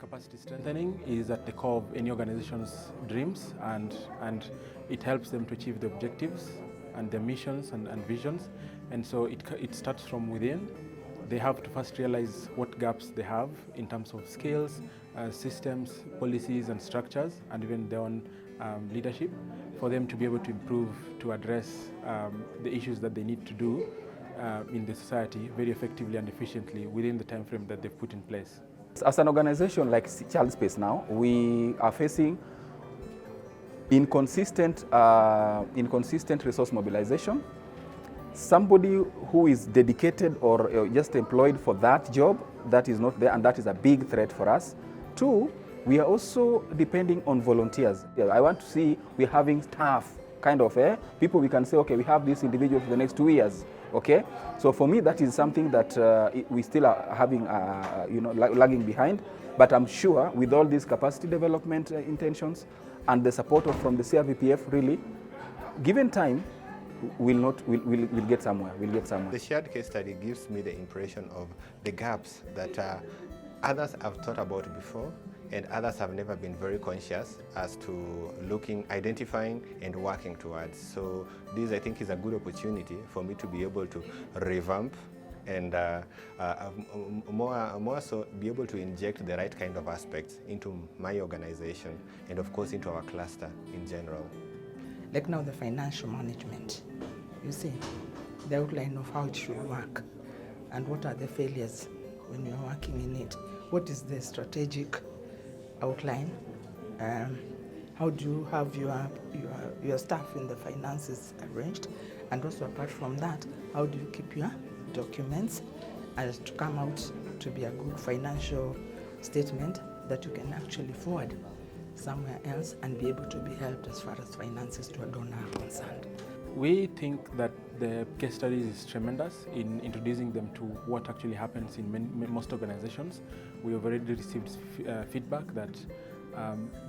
capacity strengthening is at the core of any organization's dreams, and it helps them to achieve the objectives and their missions and visions. And so it starts from within. They have to first realize what gaps they have in terms of skills, systems, policies and structures, and even their own leadership, for them to be able to improve, to address the issues that they need to do in the society very effectively and efficiently within the time frame that they've put in place. As an organization like Child Space now, we are facing inconsistent resource mobilization. Somebody who is dedicated or just employed for that job, that is not there, and that is a big threat for us. Two, we are also depending on volunteers. I want to see we're having staff, kind of, people we can say, okay, we have this individual for the next 2 years, okay? So for me, that is something that we still are having, lagging behind. But I'm sure with all these capacity development intentions and the support from the CRVPF, really, given time, we'll get somewhere. The shared case study gives me the impression of the gaps that others have thought about before, and others have never been very conscious as to identifying and working towards. So this, I think, is a good opportunity for me to be able to revamp and more so be able to inject the right kind of aspects into my organization and of course into our cluster in general. Like now the financial management, you see, the outline of how it should work and what are the failures when you're working in it. What is the strategic outline? How do you have your staff in the finances arranged? And also apart from that, how do you keep your documents and to come out to be a good financial statement that you can actually forward somewhere else and be able to be helped as far as finances to a donor are concerned. We think that the case study is tremendous in introducing them to what actually happens in most organizations. We have already received feedback that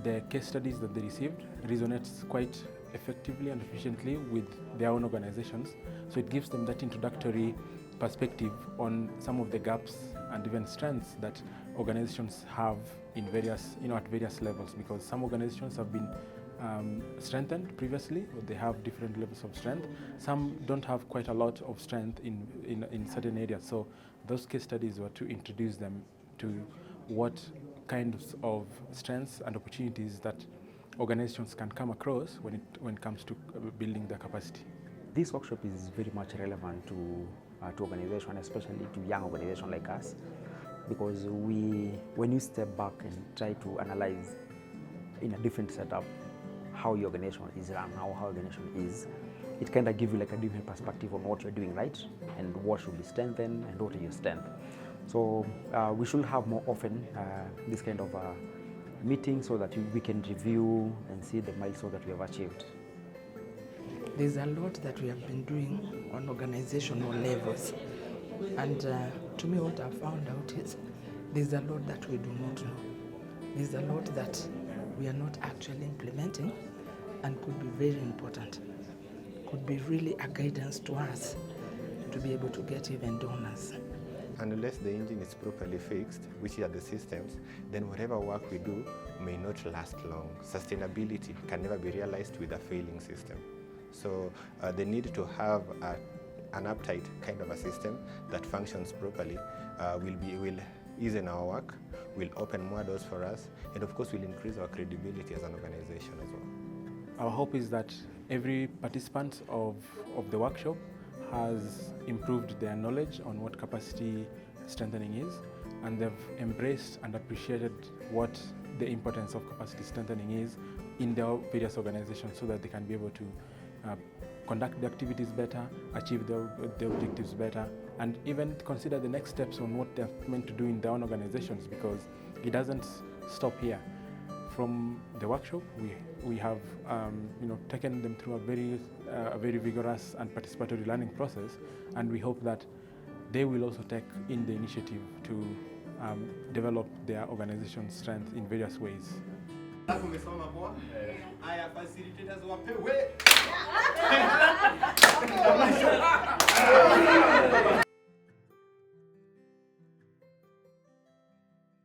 the case studies that they received resonates quite effectively and efficiently with their own organizations. So it gives them that introductory perspective on some of the gaps and even strengths that organizations have in various, at various levels, because some organizations have been strengthened previously, or they have different levels of strength. Some don't have quite a lot of strength in certain areas. So those case studies were to introduce them to what kinds of strengths and opportunities that organizations can come across when it comes to building their capacity. This workshop is very much relevant to organizations, especially to young organizations like us, because when you step back and try to analyze in a different setup how your organization is run, how organization is, it kind of gives you like a different perspective on what you're doing right and what should be strengthened and what is your strength. So we should have more often this kind of meeting so that we can review and see the milestones that we have achieved. There's a lot that we have been doing on organizational levels, and to me what I've found out is there's a lot that we do not know. There's a lot that we are not actually implementing and could be very important, could be really a guidance to us to be able to get even donors. Unless the engine is properly fixed, which are the systems, then whatever work we do may not last long. Sustainability can never be realized with a failing system. So the need to have an uptight kind of a system that functions properly will ease in our work, will open more doors for us, and of course will increase our credibility as an organization as well. Our hope is that every participant of the workshop has improved their knowledge on what capacity strengthening is, and they've embraced and appreciated what the importance of capacity strengthening is in their various organizations, so that they can be able to conduct the activities better, achieve the objectives better, and even consider the next steps on what they're meant to do in their own organizations, because it doesn't stop here. From the workshop, we have taken them through a very vigorous and participatory learning process, and we hope that they will also take in the initiative to develop their organization's strength in various ways. Haya, facilitators wapewe.